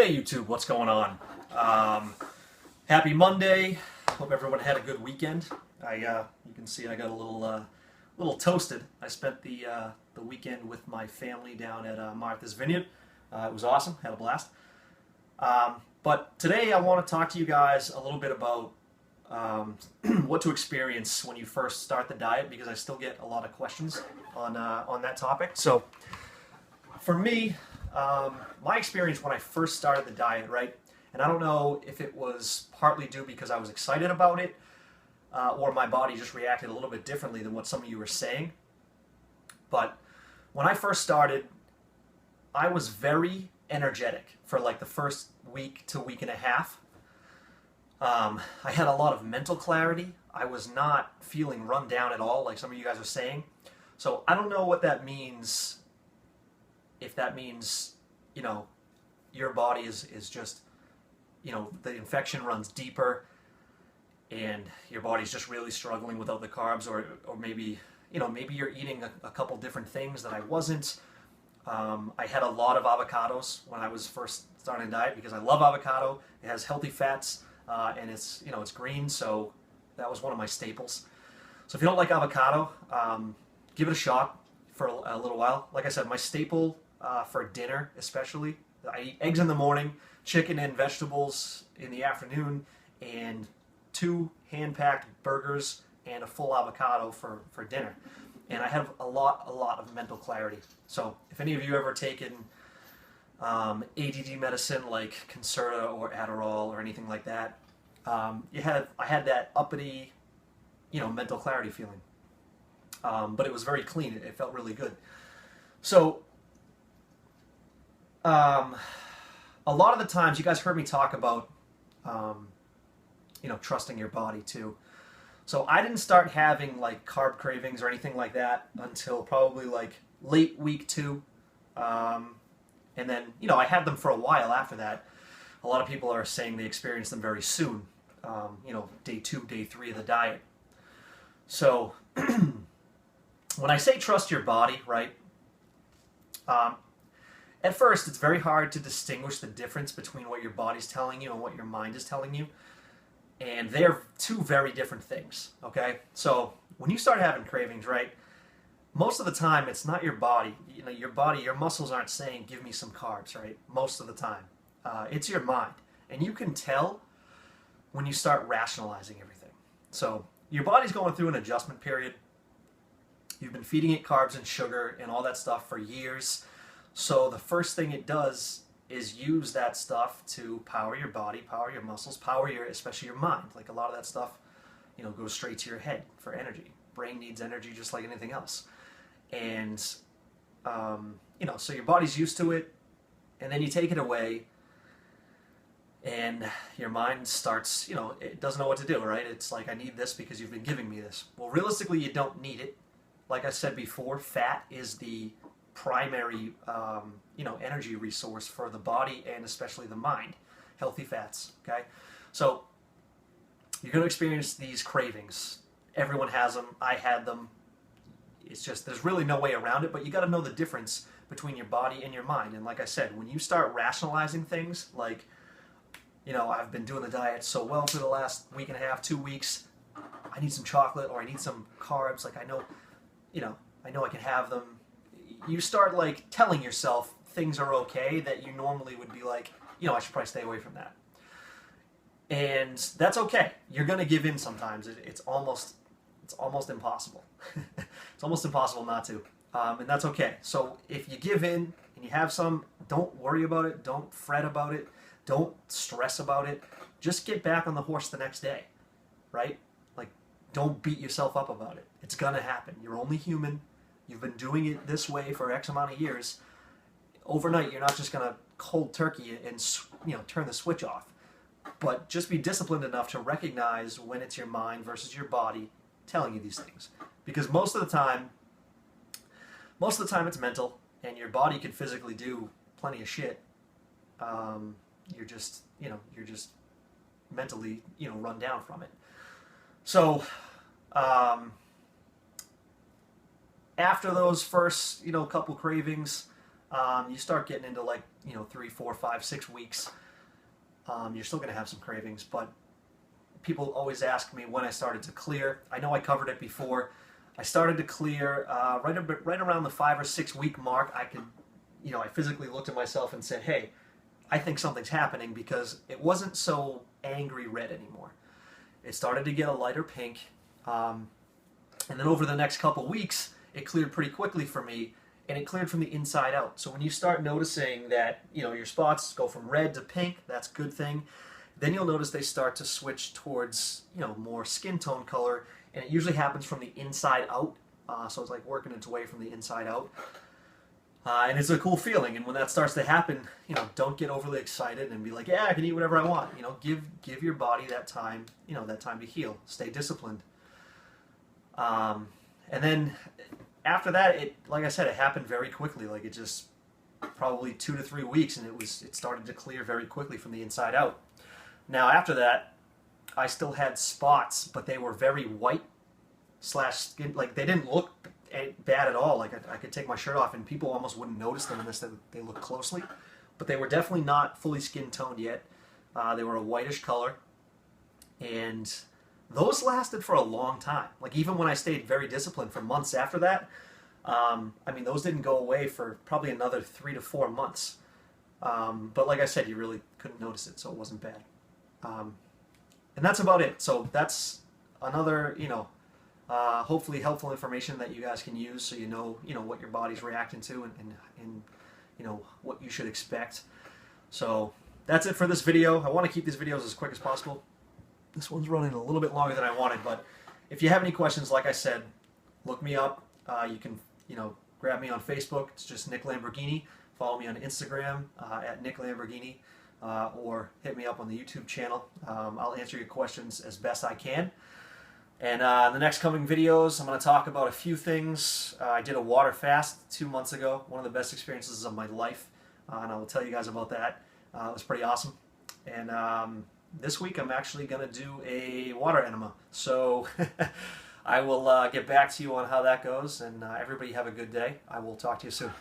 Hey YouTube, what's going on? Happy Monday. Hope everyone had a good weekend. You can see I got a little toasted. I spent the weekend with my family down at Martha's Vineyard. It was awesome. Had a blast. But today I want to talk to you guys a little bit about what to experience when you first start the diet, because I still get a lot of questions on that topic. So for me, my experience when I first started the diet, right, and I don't know if it was partly due because I was excited about it, or my body just reacted a little bit differently than what some of you were saying. But when I first started, I was very energetic for like the first week to week and a half. I had a lot of mental clarity. I was not feeling run down at all, like some of you guys are saying. So I don't know what that means. If that means, your body is just, the infection runs deeper and your body's just really struggling without the carbs, or maybe, maybe you're eating a couple different things that I wasn't. I had a lot of avocados when I was first starting the diet because I love avocado. It has healthy fats, and it's green, so that was one of my staples. So if you don't like avocado, give it a shot for a little while. Like I said, my staple for dinner especially, I eat eggs in the morning, chicken and vegetables in the afternoon, and 2 hand-packed burgers and a full avocado for dinner. And I have a lot of mental clarity. So if any of you ever taken ADD medicine like Concerta or Adderall or anything like that, I had that uppity, mental clarity feeling. But it was very clean. It felt really good. So a lot of the times, you guys heard me talk about, trusting your body too. So I didn't start having like carb cravings or anything like that until probably like late week 2. And then, I had them for a while after that. A lot of people are saying they experienced them very soon, day 2, day 3 of the diet. So when I say trust your body, right, at first it's very hard to distinguish the difference between what your body's telling you and what your mind is telling you. And they're 2 very different things, okay? So when you start having cravings, right, most of the time it's not your body. Your muscles aren't saying, give me some carbs, right? Most of the time. It's your mind. And you can tell when you start rationalizing everything. So your body's going through an adjustment period. You've been feeding it carbs and sugar and all that stuff for years. So the first thing it does is use that stuff to power your body, power your muscles, especially your mind. Like a lot of that stuff, goes straight to your head for energy. Brain needs energy just like anything else. And, so your body's used to it, and then you take it away, and your mind starts, it doesn't know what to do, right? It's like, I need this because you've been giving me this. Well, realistically, you don't need it. Like I said before, fat is the primary, energy resource for the body and especially the mind. Healthy fats, okay? So you're going to experience these cravings. Everyone has them. I had them. It's just, there's really no way around it, but you got to know the difference between your body and your mind. And like I said, when you start rationalizing things like, I've been doing the diet so well for the last week and a half, 2 weeks, I need some chocolate or I need some carbs, like I know I can have them. You start like telling yourself things are okay that you normally would be like, I should probably stay away from that. And that's okay. You're going to give in sometimes. It's almost impossible. It's almost impossible not to. And that's okay. So if you give in and you have some, don't worry about it. Don't fret about it. Don't stress about it. Just get back on the horse the next day, right? Like, don't beat yourself up about it. It's going to happen. You're only human. You've been doing it this way for X amount of years. Overnight, you're not just going to cold turkey and turn the switch off. But just be disciplined enough to recognize when it's your mind versus your body telling you these things. Because most of the time it's mental, and your body can physically do plenty of shit. You're just mentally, run down from it. So, after those first, couple cravings, you start getting into like, 3, 4, 5, 6 weeks, you're still going to have some cravings. But people always ask me when I started to clear. I know I covered it before. I started to clear right around the 5 or 6 week mark. I physically looked at myself and said, hey, I think something's happening, because it wasn't so angry red anymore. It started to get a lighter pink. And then over the next couple weeks, it cleared pretty quickly for me, and it cleared from the inside out. So when you start noticing that, your spots go from red to pink, that's a good thing. Then you'll notice they start to switch towards, more skin tone color, and it usually happens from the inside out. So it's like working its way from the inside out. And it's a cool feeling. And when that starts to happen, don't get overly excited and be like, yeah, I can eat whatever I want. Give your body that time, that time to heal. Stay disciplined. And then after that, like I said, it happened very quickly. Like, it just probably 2 to 3 weeks, and it started to clear very quickly from the inside out. Now after that, I still had spots, but they were very white / skin. Like, they didn't look bad at all. Like, I could take my shirt off and people almost wouldn't notice them unless they looked closely. But they were definitely not fully skin toned yet. They were a whitish color, and those lasted for a long time. Like, even when I stayed very disciplined for months after that, those didn't go away for probably another 3 to 4 months. But like I said, you really couldn't notice it, so it wasn't bad. And that's about it. So that's another, hopefully helpful information that you guys can use, so you know what your body's reacting to, and what you should expect. So that's it for this video. I want to keep these videos as quick as possible. This one's running a little bit longer than I wanted, but if you have any questions, like I said, look me up. You can, grab me on Facebook. It's just Nick Lamborghini. Follow me on Instagram at Nick Lamborghini, or hit me up on the YouTube channel. I'll answer your questions as best I can. And in the next coming videos, I'm going to talk about a few things. I did a water fast 2 months ago, one of the best experiences of my life, and I will tell you guys about that. It was pretty awesome. And this week I'm actually going to do a water enema. So I will get back to you on how that goes, and everybody have a good day. I will talk to you soon.